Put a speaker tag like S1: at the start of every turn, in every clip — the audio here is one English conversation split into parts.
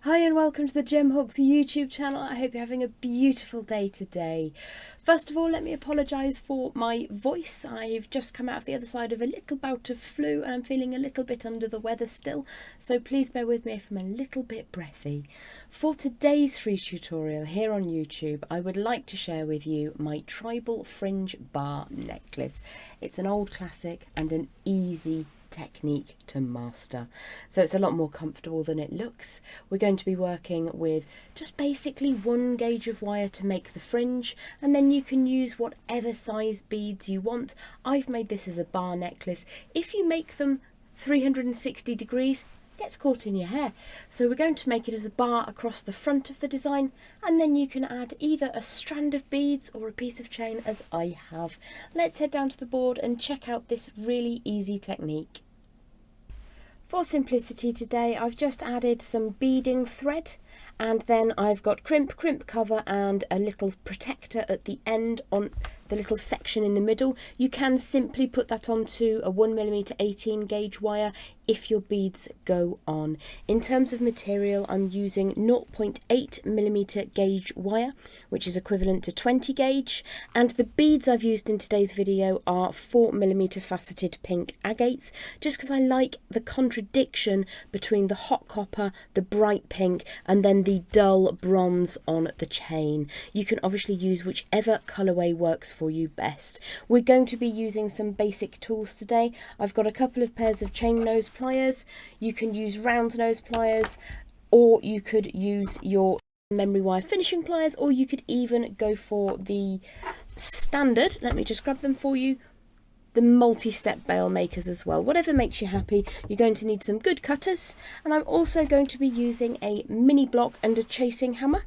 S1: Hi and welcome to the Gem Hawks YouTube channel. I hope you're having a beautiful day today. First of all, let me apologise for my voice. I've just come out of the other side of a little bout of flu and I'm feeling a little bit under the weather still, so please bear with me if I'm a little bit breathy. For today's free tutorial here on YouTube, I would like to share with you my Tribal Fringe Bar Necklace. It's an old classic and an easy technique to master, so it's a lot more comfortable than it looks. We're going to be working with just basically 1 gauge of wire to make the fringe, and then you can use whatever size beads you want. I've made this as a bar necklace. If you make them 360 degrees, it gets caught in your hair, so we're going to make it as a bar across the front of the design, and then you can add either a strand of beads or a piece of chain as I have. Let's head down to the board and check out this really easy technique. For simplicity today, I've just added some beading thread, and then I've got crimp cover and a little protector at the end on the little section in the middle. You can simply put that onto a 1mm 18 gauge wire if your beads go on. In terms of material, I'm using 0.8mm gauge wire, which is equivalent to 20 gauge, and the beads I've used in today's video are 4mm faceted pink agates, just because I like the contradiction between the hot copper, the bright pink, and then the dull bronze on the chain. You can obviously use whichever colourway works for you best. We're going to be using some basic tools today. I've got a couple of pairs of chain nose pliers. You can use round nose pliers, or you could use your memory wire finishing pliers, or you could even go for the standard, let me just grab them for you, the multi-step bail makers as well. Whatever makes you happy. You're going to need some good cutters, and I'm also going to be using a mini block and a chasing hammer,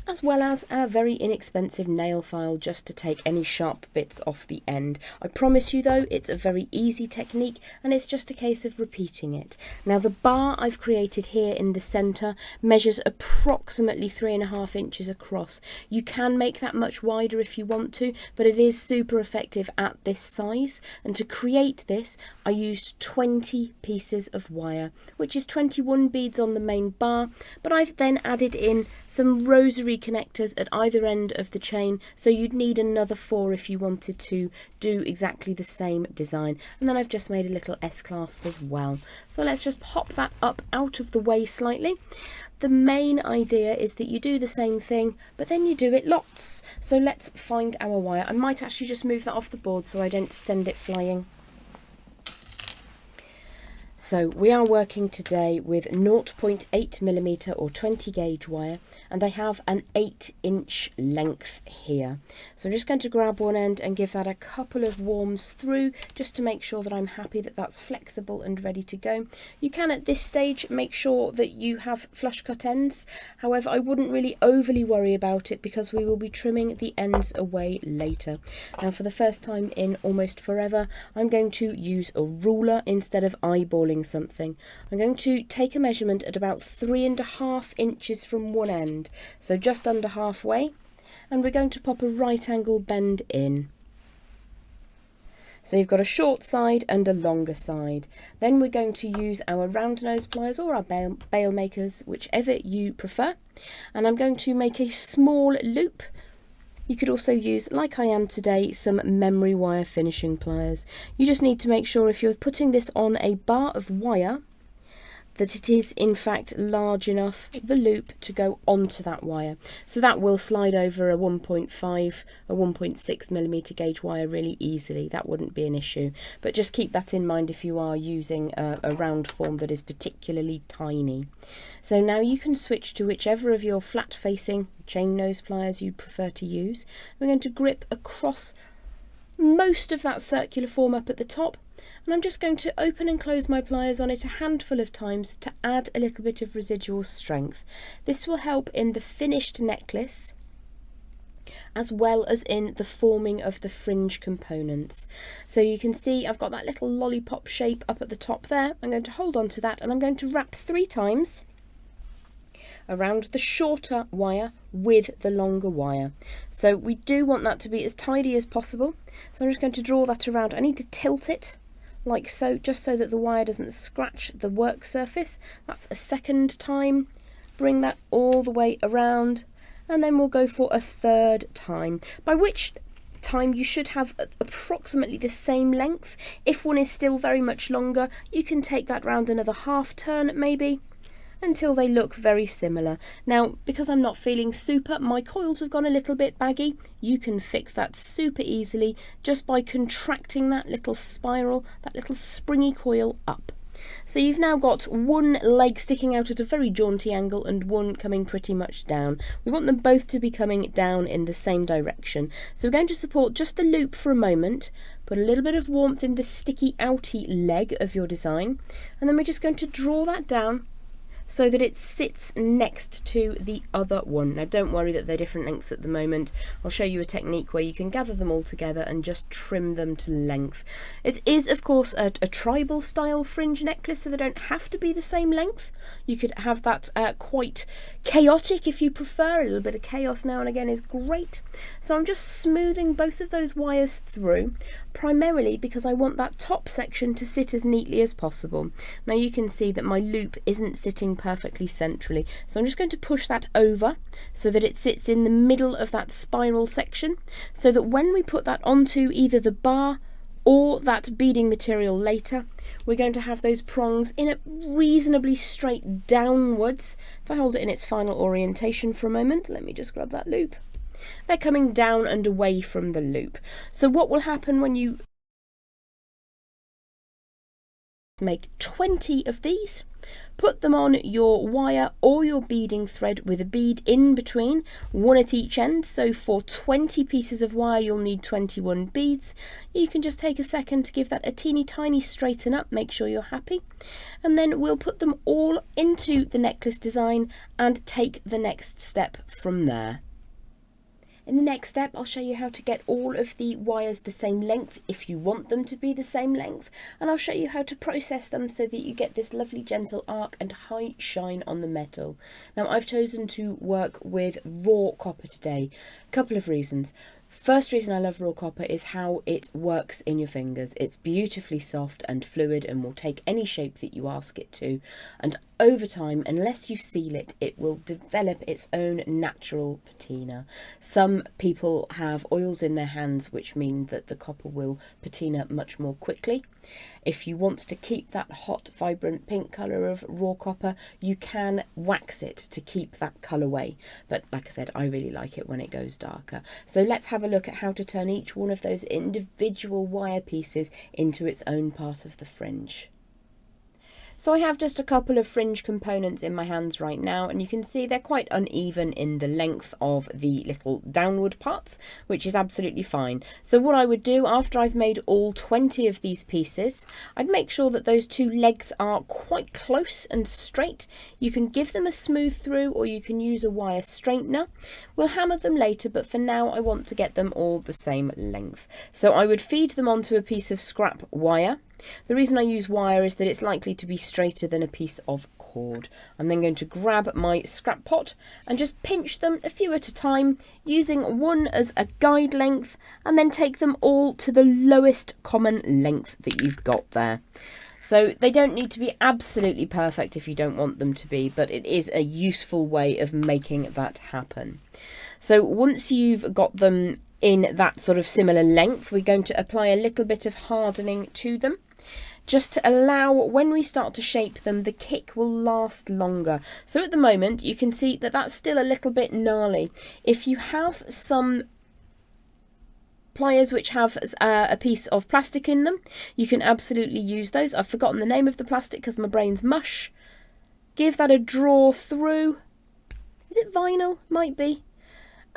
S1: as well as a very inexpensive nail file just to take any sharp bits off the end. I promise you though, it's a very easy technique and it's just a case of repeating it. Now the bar I've created here in the centre measures approximately 3.5 inches across. You can make that much wider if you want to, but it is super effective at this size. And to create this, I used 20 pieces of wire, which is 21 beads on the main bar, but I've then added in some rosary connectors at either end of the chain, so you'd need another 4 if you wanted to do exactly the same design. And then I've just made a little S-clasp as well. So let's just pop that up out of the way slightly. The main idea is that you do the same thing, but then you do it lots. So let's find our wire. I might actually just move that off the board so I don't send it flying. So we are working today with 0.8mm or 20 gauge wire, and I have an 8-inch length here. So I'm just going to grab one end and give that a couple of warms through, just to make sure that I'm happy that that's flexible and ready to go. You can at this stage make sure that you have flush cut ends. However, I wouldn't really overly worry about it because we will be trimming the ends away later. Now for the first time in almost forever, I'm going to use a ruler instead of eyeballing something. I'm going to take a measurement at about 3.5 inches from one end, so just under halfway, and we're going to pop a right angle bend in. So you've got a short side and a longer side. Then we're going to use our round nose pliers or our bail makers, whichever you prefer, and I'm going to make a small loop. You could also use, like I am today, some memory wire finishing pliers. You just need to make sure if you're putting this on a bar of wire that it is in fact large enough, the loop, to go onto that wire. So that will slide over a 1.5 or 1.6mm gauge wire really easily. That wouldn't be an issue. But just keep that in mind if you are using a round form that is particularly tiny. So now you can switch to whichever of your flat facing chain nose pliers you prefer to use. We're going to grip across most of that circular form up at the top, and I'm just going to open and close my pliers on it a handful of times to add a little bit of residual strength. This will help in the finished necklace as well as in the forming of the fringe components. So you can see I've got that little lollipop shape up at the top there. I'm going to hold on to that and I'm going to wrap 3 times around the shorter wire with the longer wire. So we do want that to be as tidy as possible. So I'm just going to draw that around. I need to tilt it like so, just so that the wire doesn't scratch the work surface. That's a second time just bring that all the way around, and then we'll go for a third time, by which time you should have approximately the same length. If one is still very much longer, you can take that round another half turn maybe, until they look very similar. Now, because I'm not feeling super, my coils have gone a little bit baggy. You can fix that super easily just by contracting that little spiral, that little springy coil up. So you've now got one leg sticking out at a very jaunty angle and one coming pretty much down. We want them both to be coming down in the same direction. So we're going to support just the loop for a moment, put a little bit of warmth in the sticky outy leg of your design, and then we're just going to draw that down so that it sits next to the other one. Now don't worry that they're different lengths at the moment. I'll show you a technique where you can gather them all together and just trim them to length. It is of course a tribal style fringe necklace, so they don't have to be the same length. You could have that quite chaotic if you prefer. A little bit of chaos now and again is great. So I'm just smoothing both of those wires through, primarily because I want that top section to sit as neatly as possible. Now you can see that my loop isn't sitting perfectly centrally, so I'm just going to push that over so that it sits in the middle of that spiral section, so that when we put that onto either the bar or that beading material later, we're going to have those prongs in a reasonably straight downwards. If I hold it in its final orientation for a moment, let me just grab that loop. They're coming down and away from the loop. So what will happen when you make 20 of these, put them on your wire or your beading thread with a bead in between, one at each end. So for 20 pieces of wire you'll need 21 beads. You can just take a second to give that a teeny tiny straighten up, make sure you're happy, and then we'll put them all into the necklace design and take the next step from there. In the next step, I'll show you how to get all of the wires the same length if you want them to be the same length, and I'll show you how to process them so that you get this lovely gentle arc and high shine on the metal. Now, I've chosen to work with raw copper today. A couple of reasons. First reason I love raw copper is how it works in your fingers. It's beautifully soft and fluid and will take any shape that you ask it to, and over time, unless you seal it, it will develop its own natural patina. Some people have oils in their hands which mean that the copper will patina much more quickly. If you want to keep that hot, vibrant pink colour of raw copper, you can wax it to keep that colourway. But like I said, I really like it when it goes darker. So let's have a look at how to turn each one of those individual wire pieces into its own part of the fringe. So I have just a couple of fringe components in my hands right now, and you can see they're quite uneven in the length of the little downward parts, which is absolutely fine. So what I would do after I've made all 20 of these pieces, I'd make sure that those two legs are quite close and straight. You can give them a smooth through or you can use a wire straightener. We'll hammer them later, but for now I want to get them all the same length. So I would feed them onto a piece of scrap wire. The reason I use wire is that it's likely to be straighter than a piece of cord. I'm then going to grab my scrap pot and just pinch them a few at a time, using one as a guide length, and then take them all to the lowest common length that you've got there. So they don't need to be absolutely perfect if you don't want them to be, but it is a useful way of making that happen. So once you've got them in that sort of similar length, we're going to apply a little bit of hardening to them, just to allow, when we start to shape them, the kick will last longer. So at the moment you can see that that's still a little bit gnarly. If you have some pliers which have a piece of plastic in them, you can absolutely use those. I've forgotten the name of the plastic because my brain's mush. Give that a draw through. Is it vinyl? Might be.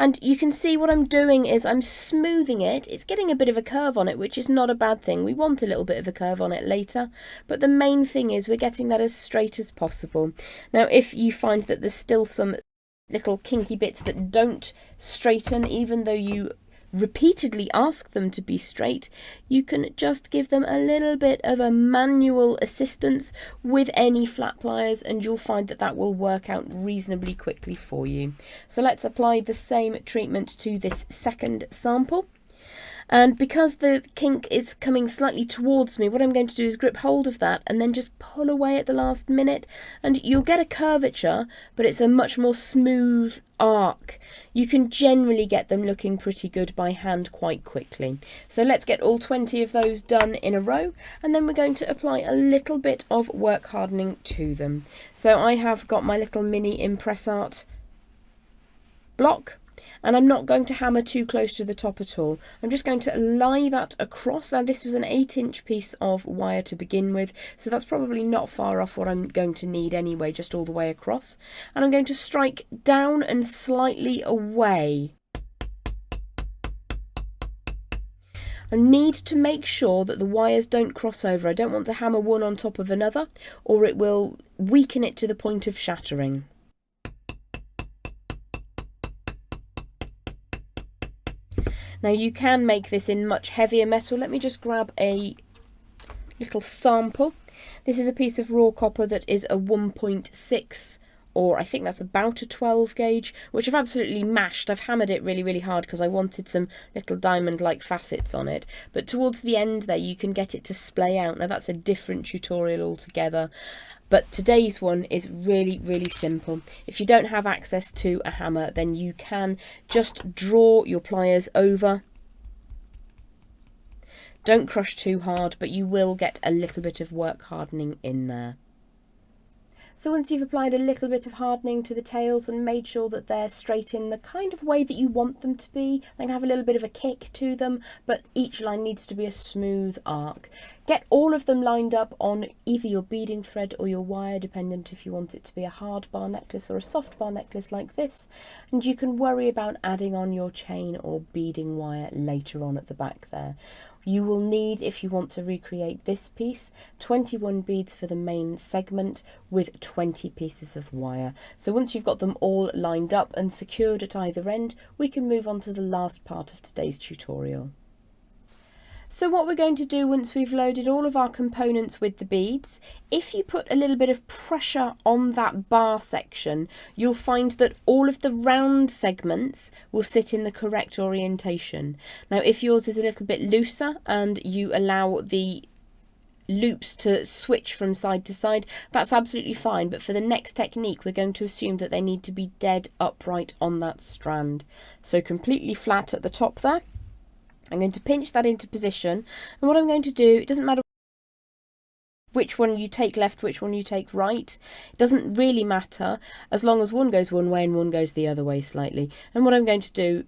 S1: And you can see what I'm doing is I'm smoothing it. It's getting a bit of a curve on it, which is not a bad thing. We want a little bit of a curve on it later, but the main thing is we're getting that as straight as possible. Now, if you find that there's still some little kinky bits that don't straighten, even though you repeatedly ask them to be straight, you can just give them a little bit of a manual assistance with any flat pliers, and you'll find that that will work out reasonably quickly for you. So let's apply the same treatment to this second sample. And because the kink is coming slightly towards me, what I'm going to do is grip hold of that and then just pull away at the last minute. And you'll get a curvature, but it's a much more smooth arc. You can generally get them looking pretty good by hand quite quickly. So let's get all 20 of those done in a row, and then we're going to apply a little bit of work hardening to them. So I have got my little mini Impress Art block, and I'm not going to hammer too close to the top at all. I'm just going to lie that across. Now this was an 8-inch piece of wire to begin with, so that's probably not far off what I'm going to need anyway, just all the way across. And I'm going to strike down and slightly away. I need to make sure that the wires don't cross over. I don't want to hammer one on top of another, or it will weaken it to the point of shattering. Now you can make this in much heavier metal. Let me just grab a little sample. This is a piece of raw copper that is a 1.6, or I think that's about a 12 gauge, which I've absolutely mashed. I've hammered it really, really hard because I wanted some little diamond-like facets on it. But towards the end there, you can get it to splay out. Now that's a different tutorial altogether. But today's one is really, really simple. If you don't have access to a hammer, then you can just draw your pliers over. Don't crush too hard, but you will get a little bit of work hardening in there. So once you've applied a little bit of hardening to the tails and made sure that they're straight in the kind of way that you want them to be, they can have a little bit of a kick to them, but each line needs to be a smooth arc. Get all of them lined up on either your beading thread or your wire, dependent if you want it to be a hard bar necklace or a soft bar necklace like this. And you can worry about adding on your chain or beading wire later on at the back there. You will need, if you want to recreate this piece, 21 beads for the main segment with 20 pieces of wire. So once you've got them all lined up and secured at either end, we can move on to the last part of today's tutorial. So what we're going to do once we've loaded all of our components with the beads, if you put a little bit of pressure on that bar section, you'll find that all of the round segments will sit in the correct orientation. Now if yours is a little bit looser and you allow the loops to switch from side to side, that's absolutely fine, but for the next technique we're going to assume that they need to be dead upright on that strand. So completely flat at the top there. I'm going to pinch that into position, and what I'm going to do, it doesn't matter which one you take left, which one you take right, it doesn't really matter as long as one goes one way and one goes the other way slightly. And what I'm going to do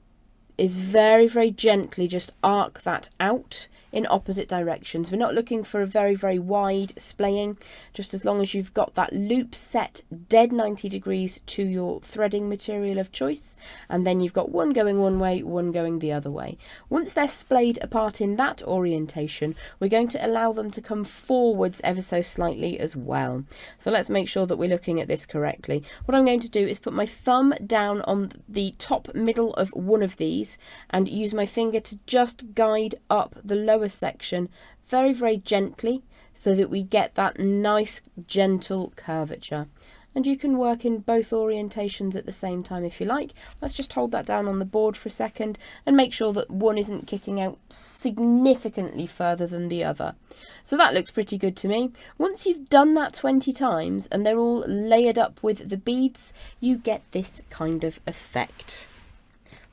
S1: is very, very gently just arc that out in opposite directions. We're not looking for a very, very wide splaying, just as long as you've got that loop set dead 90 degrees to your threading material of choice, and then you've got one going one way, one going the other way. Once they're splayed apart in that orientation, we're going to allow them to come forwards ever so slightly as well. So let's make sure that we're looking at this correctly. What I'm going to do is put my thumb down on the top middle of one of these and use my finger to just guide up the lower section very, very gently so that we get that nice gentle curvature. And you can work in both orientations at the same time if you like. Let's just hold that down on the board for a second and make sure that one isn't kicking out significantly further than the other. So that looks pretty good to me. Once you've done that 20 times and they're all layered up with the beads, you get this kind of effect.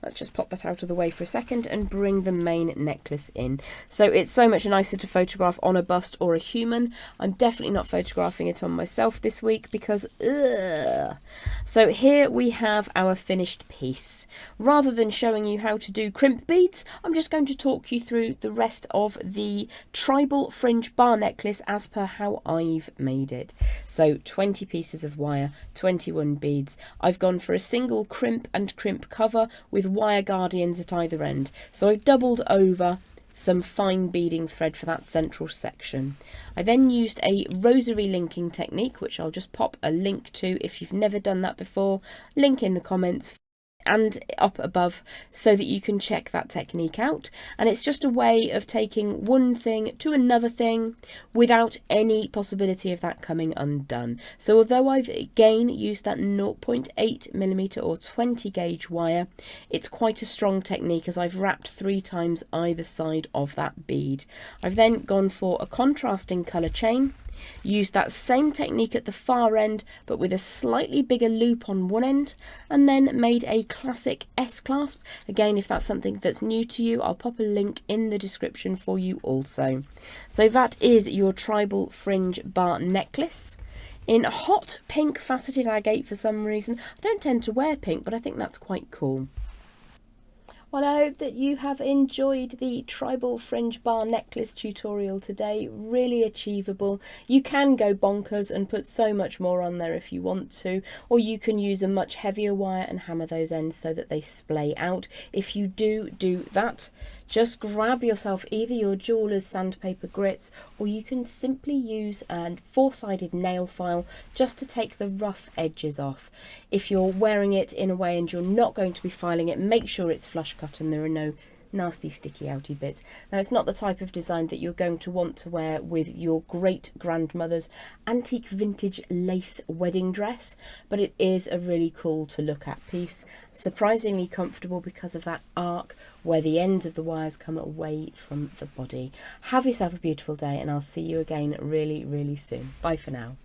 S1: Let's just pop that out of the way for a second and bring the main necklace in. So it's so much nicer to photograph on a bust or a human. I'm definitely not photographing it on myself this week because ugh. So here we have our finished piece. Rather than showing you how to do crimp beads, I'm just going to talk you through the rest of the Tribal Fringe Bar Necklace as per how I've made it. So 20 pieces of wire, 21 beads. I've gone for a single crimp and crimp cover with wire guardians at either end. So I've doubled over some fine beading thread for that central section. I then used a Rosary Linking technique, which I'll just pop a link to if you've never done that before. Link in the comments. and up above so that you can check that technique out. And it's just a way of taking one thing to another thing without any possibility of that coming undone. So although I've again used that 0.8mm or 20 gauge wire, it's quite a strong technique as I've wrapped 3 times either side of that bead. I've then gone for a contrasting colour chain, used that same technique at the far end but with a slightly bigger loop on one end, and then made a classic S-clasp. Again, if that's something that's new to you, I'll pop a link in the description for you also. So that is your Tribal Fringe Bar Necklace in hot pink faceted agate. For some reason, I don't tend to wear pink, but I think that's quite cool. Well, I hope that you have enjoyed the Tribal Fringe Bar Necklace tutorial today. Really achievable. You can go bonkers and put so much more on there if you want to, or you can use a much heavier wire and hammer those ends so that they splay out. If you do that, just grab yourself either your jeweller's sandpaper grits, or you can simply use a 4-sided nail file just to take the rough edges off. If you're wearing it in a way and you're not going to be filing it, make sure it's flush cut and there are no nasty sticky outy bits. Now, it's not the type of design that you're going to want to wear with your great grandmother's antique vintage lace wedding dress, but it is a really cool to look at piece. Surprisingly comfortable because of that arc where the ends of the wires come away from the body. Have yourself a beautiful day, and I'll see you again really, really soon. Bye for now.